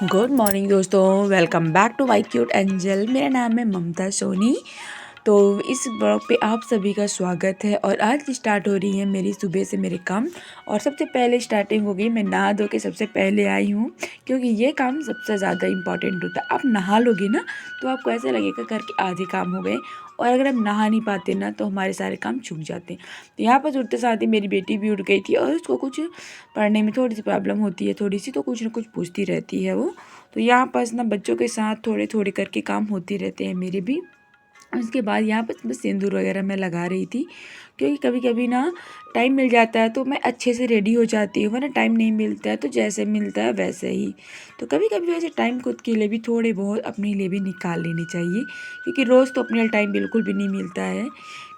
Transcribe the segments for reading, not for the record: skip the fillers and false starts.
Good morning दोस्तों, welcome back to Y cute angel. मेरा नाम है ममता सोनी। तो इस ब्लॉग पे आप सभी का स्वागत है। और आज स्टार्ट हो रही है मेरी सुबह से मेरे काम। और सबसे पहले स्टार्टिंग हो गई, मैं नहा धो के सबसे पहले आई हूँ, क्योंकि ये काम सबसे ज़्यादा इम्पॉर्टेंट होता है। आप नहा लोगे ना तो आपको ऐसा लगेगा करके आधे काम हो गए, और अगर हम नहा नहीं पाते ना तो हमारे सारे काम छूट जाते हैं। तो यहाँ पर उठते साथ ही मेरी बेटी भी उठ गई थी, और उसको कुछ पढ़ने में थोड़ी सी प्रॉब्लम होती है, थोड़ी सी, तो कुछ ना कुछ पूछती रहती है वो। तो यहाँ पास ना बच्चों के साथ थोड़े थोड़े करके काम होते रहते हैं मेरे भी। उसके बाद यहाँ पर बस सिंदूर वगैरह मैं लगा रही थी, क्योंकि कभी कभी ना टाइम मिल जाता है तो मैं अच्छे से रेडी हो जाती हूँ, वरना टाइम नहीं मिलता है तो जैसे मिलता है वैसे ही। तो कभी कभी वैसे टाइम खुद के लिए भी थोड़े बहुत अपने लिए भी निकाल लेनी चाहिए, क्योंकि रोज़ तो अपने लिए टाइम बिल्कुल भी नहीं मिलता है।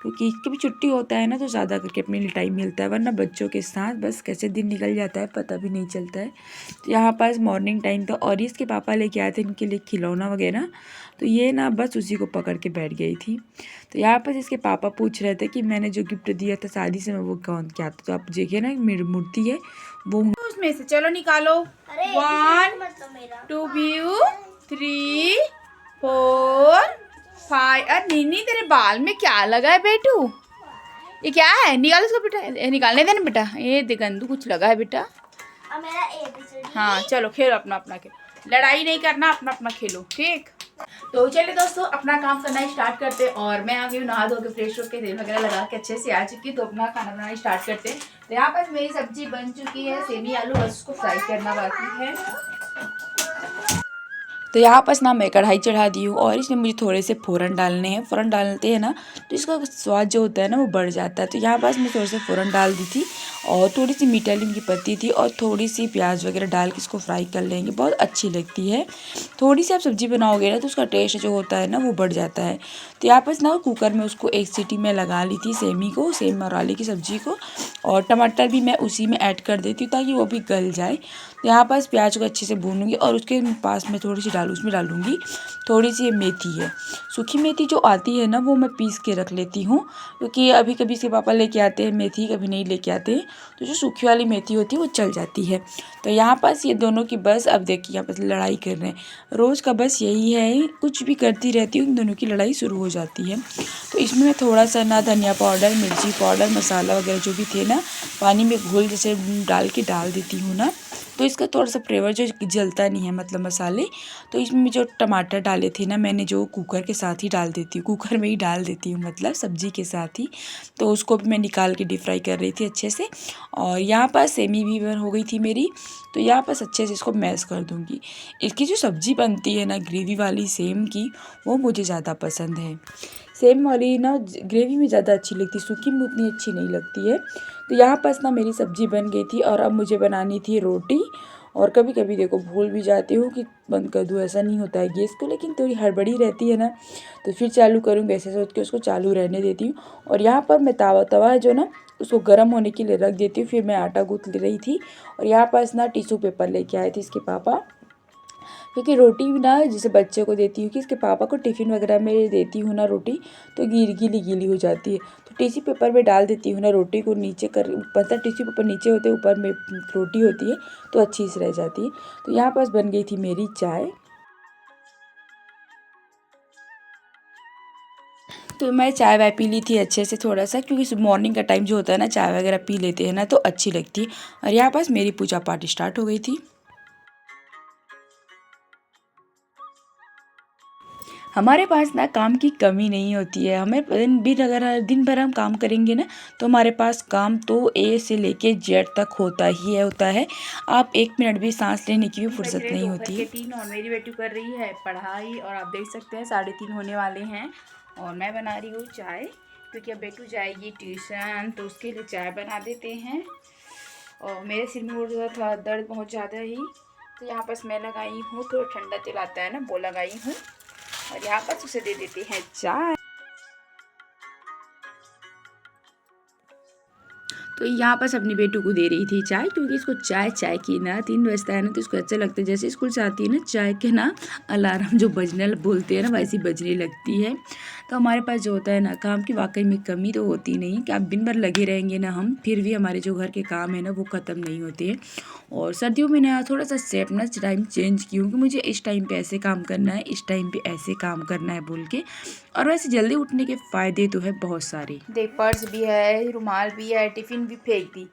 क्योंकि कभी छुट्टी होता है ना तो ज़्यादा करके अपने लिए टाइम मिलता है, वरना बच्चों के साथ बस कैसे दिन निकल जाता है पता भी नहीं चलता है। तो यहाँ पास मॉर्निंग टाइम था, और इसके पापा लेके आए थे इनके लिए खिलौना वगैरह। तो ये ना बस उसी को पकड़ के बैठ गई थी। तो यहाँ पर इसके पापा पूछ रहे थे कि मैंने जो गिफ्ट दिया था शादी से, मैं वो कौन क्या था। तो आप देखिए ना, मेरी मूर्ति है वो उसमें से। चलो निकालो। 1 2 व्यू 3 4 5। अरे नीनी, तेरे बाल में क्या लगा है बेटू? ये क्या है? निकालो इसको बेटा, निकालने देना बेटा। ये दिगंदू कुछ लगा है बेटा। मेरा ABCD। हाँ चलो खेलो, अपना अपना खेलो, लड़ाई नहीं करना, अपना अपना खेलो, ठीक। तो चलिए दोस्तों, अपना काम करना स्टार्ट करते। और मैं आ गई हूँ नहा धो के, फ्रेश होकर, तेल वगैरह लगा के अच्छे से आ चुकी। तो अपना खाना बनाना स्टार्ट करते हैं। तो यहाँ पर मेरी सब्जी बन चुकी है, सेमी आलू, बस उसको फ्राई करना बाकी है। तो यहाँ पर ना मैं कढ़ाई चढ़ा दी हूँ, और इसमें मुझे थोड़े से फ़ोरन डालने हैं। फ़ोरन डालते हैं ना तो इसका स्वाद जो होता है ना वो बढ़ जाता है। तो यहाँ पास मैं थोड़े से फ़ोरन डाल दी थी, और थोड़ी सी मीठा नीम की पत्ती थी, और थोड़ी सी प्याज वगैरह डाल के इसको फ्राई कर लेंगे, बहुत अच्छी लगती है। थोड़ी सी आप सब्ज़ी बनाओगे ना तो उसका टेस्ट जो होता है ना वो बढ़ जाता है। तो यहाँ पर ना कुकर में उसको 1 सीटी में लगा ली थी, सेम मराली की सब्ज़ी को। और टमाटर भी मैं उसी में ऐड कर देती हूँ ताकि वो भी गल जाए। तो यहाँ पास प्याज को अच्छे से भूनूंगी, और उसके पास में थोड़ी सी उसमें डालूंगी थोड़ी सी मेथी है, सूखी मेथी जो आती है ना, वो मैं पीस के रख लेती हूँ। क्योंकि अभी कभी इसके पापा लेके आते हैं मेथी, कभी नहीं लेके आते हैं, तो जो सूखी वाली मेथी होती है वो चल जाती है। तो यहाँ पास ये दोनों की बस, अब देखिए यहाँ पास लड़ाई कर रहे हैं। रोज़ का बस यही है, कुछ भी करती रहती हूँ, इन दोनों की लड़ाई शुरू हो जाती है। तो इसमें मैं थोड़ा सा ना धनिया पाउडर, मिर्ची पाउडर, मसाला वगैरह जो भी थे ना, पानी में घोल जैसे डाल देती हूँ ना, तो इसका थोड़ा सा फ्लेवर जो जलता नहीं है, मतलब मसाले। तो इसमें जो टमाटर डाले थे ना मैंने, जो कुकर के साथ ही डाल देती हूँ, कुकर में ही डाल देती हूँ, मतलब सब्ज़ी के साथ ही। तो उसको भी मैं निकाल के डीप फ्राई कर रही थी अच्छे से। और यहाँ पर सेमी भी हो गई थी मेरी। तो यहाँ पर अच्छे से इसको मैश कर दूँगी। इसकी जो सब्ज़ी बनती है ना ग्रेवी वाली सेम की, वो मुझे ज़्यादा पसंद है। सेम वाली ना ग्रेवी में ज़्यादा अच्छी लगती, सूखी में उतनी अच्छी नहीं लगती है। तो यहाँ पास ना मेरी सब्ज़ी बन गई थी, और अब मुझे बनानी थी रोटी। और कभी कभी देखो भूल भी जाती हूँ कि बंद कर दूँ, ऐसा नहीं होता है गैस को, लेकिन थोड़ी हड़बड़ी रहती है ना, तो फिर चालू करूँगी, ऐसे सोच के उसको चालू रहने देती हूँ। और यहाँ पर मैं तवा है जो ना, उसको गर्म होने के लिए रख देती हूँ। फिर मैं आटा गूँथ ले रही थी, और यहाँ पास ना टिश्यू पेपर लेके आए थे इसके पापा, क्योंकि रोटी भी ना जैसे बच्चे को देती हूँ कि इसके पापा को टिफ़िन वगैरह में देती हूँ ना रोटी, तो गीली गीली हो जाती है। तो टिश्यू पेपर में डाल देती हूँ ना रोटी को, नीचे कर, मतलब टिश्यू पेपर नीचे होते ऊपर में रोटी होती है, तो अच्छी से रह जाती है। तो यहाँ पास बन गई थी मेरी चाय। तो मैं चाय वाय पी ली थी अच्छे से थोड़ा सा, क्योंकि मॉर्निंग का टाइम जो होता है ना, चाय वगैरह पी लेते हैं ना तो अच्छी लगती है। और यहाँ पास मेरी पूजा पाठ स्टार्ट हो गई थी। हमारे पास ना काम की कमी नहीं होती है। हमें अगर दिन भर हम काम करेंगे ना, तो हमारे पास काम तो ए से लेके जेड तक होता है। आप 1 मिनट भी सांस लेने की भी फुर्सत नहीं होती है। 3 और मेरी बेटी कर रही है पढ़ाई, और आप देख सकते हैं 3:30 होने वाले हैं, और मैं बना रही हूँ चाय, क्योंकि अब बेटू जाएगी ट्यूशन, तो उसके लिए चाय बना देते हैं। और मेरे सिर में थोड़ा दर्द बहुत ज़्यादा ही, तो यहाँ पास मैं लगाई हूँ, थोड़ा ठंडा तेल आता है ना, वो लगाई हूँ। और यहाँ पर उसे दे देते हैं चाय। तो तो यहाँ पर अपनी बेटू को दे रही थी चाय, क्योंकि इसको चाय की ना 3 बजता है ना तो इसको अच्छा लगता है। जैसे स्कूल से आती है ना चाय के ना अलार्म जो बजने बोलते हैं ना वैसी बजने लगती है। तो हमारे पास जो होता है ना काम की वाकई में कमी तो होती नहीं कि आप दिन भर लगे रहेंगे ना हम, फिर भी हमारे जो घर के काम है ना वो ख़त्म नहीं होते हैं। और सर्दियों में ना थोड़ा सा से अपना टाइम चेंज की हूँ कि मुझे इस टाइम पे ऐसे काम करना है, इस टाइम पे ऐसे काम करना है बोल के। और वैसे जल्दी उठने के फ़ायदे तो है बहुत सारे। देख पर्स भी है, रुमाल भी है, टिफ़िन भी फेंक दी।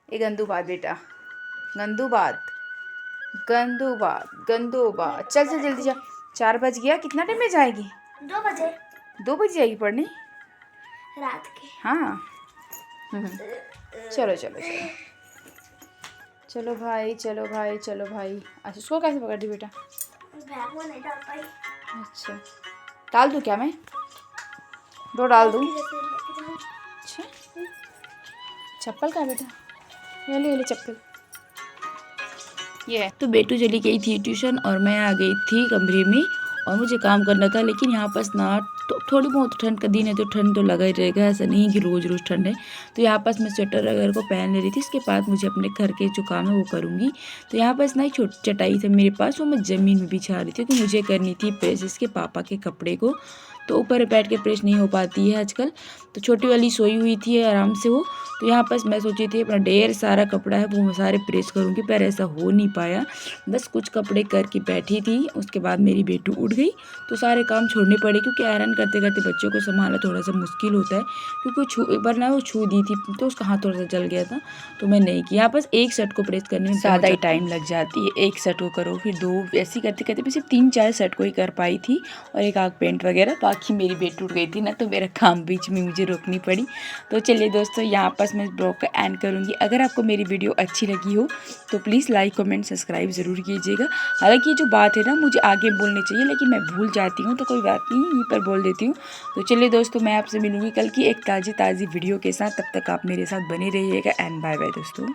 ये गंदू बात बेटा, गंदू बात, गंदू बात, गंदू बात। चल चल जल्दी जा, 4 बज गया। कितना टाइम में जाएगी? 2 बजे 2 बजे जाएगी पढ़ने? रात के। हाँ चलो चलो चलो चलो भाई, चलो भाई, चलो भाई। अच्छा उसको कैसे पकड़ दी बेटा? बैग में नहीं डाल पाई। अच्छा डाल दूँ क्या मैं? 2 डाल दूँ? जैसे लेके जाऊँ। अच्छा चप्पल का बेटा? ये ले चप्पल। ये तो बेटू चली गई थी ट्यूशन और मैं आ गई थी कमरे में और मुझे काम करना था। लेकिन यहाँ पास ना थोड़ी बहुत ठंड का दिन है तो ठंड तो लगा ही रहेगा, ऐसा नहीं कि रोज़ रोज़ ठंड है। तो यहाँ पास मैं स्वेटर वगैरह को पहन ले रही थी। इसके बाद मुझे अपने घर के जो काम है वो करूँगी। तो यहाँ पास ना एक छोटी चटाई थी मेरे पास, वो मैं ज़मीन में बिछा रही थी क्योंकि मुझे करनी थी प्रेस इसके पापा के कपड़े को। तो ऊपर बैठ के प्रेस नहीं हो पाती है आजकल, तो छोटी वाली सोई हुई थी आराम से वो। तो यहाँ पास मैं सोची थी अपना ढेर सारा कपड़ा है वो मैं सारे प्रेस करूँगी, पर ऐसा हो नहीं पाया। बस कुछ कपड़े करके बैठी थी। उसके बाद मेरी बेटू उठ गई तो सारे काम छोड़ने पड़े, क्योंकि आयरन करते करते बच्चों को संभालना थोड़ा सा मुश्किल होता है। क्योंकि एक बार ना वो छू दी थी तो उसका हाथ थोड़ा सा जल गया था, तो मैं नहीं की। यहाँ पास एक शर्ट को प्रेस करने में ज़्यादा ही टाइम लग जाती है। एक शर्ट को करो फिर 2, ऐसे करते करते मैं सिर्फ 3-4 शर्ट को ही कर पाई थी और एक आग पेंट वगैरह। बाकी मेरी बेटू उठ गई थी ना तो मेरा काम बीच में मुझे रोकनी पड़ी। तो चलिए दोस्तों यहाँ पास मैं ब्लॉग का एंड करूँगी। अगर आपको मेरी वीडियो अच्छी लगी हो तो प्लीज़ लाइक कमेंट सब्सक्राइब ज़रूर कीजिएगा। हालांकि ये जो बात है ना मुझे आगे बोलनी चाहिए लेकिन मैं भूल जाती हूँ, तो कोई बात नहीं यहीं पर बोल देती हूँ। तो चलिए दोस्तों मैं आपसे मिलूँगी कल की एक ताज़ी वीडियो के साथ। तब तक आप मेरे साथ बने रहिएगा एंड बाय बाय दोस्तों।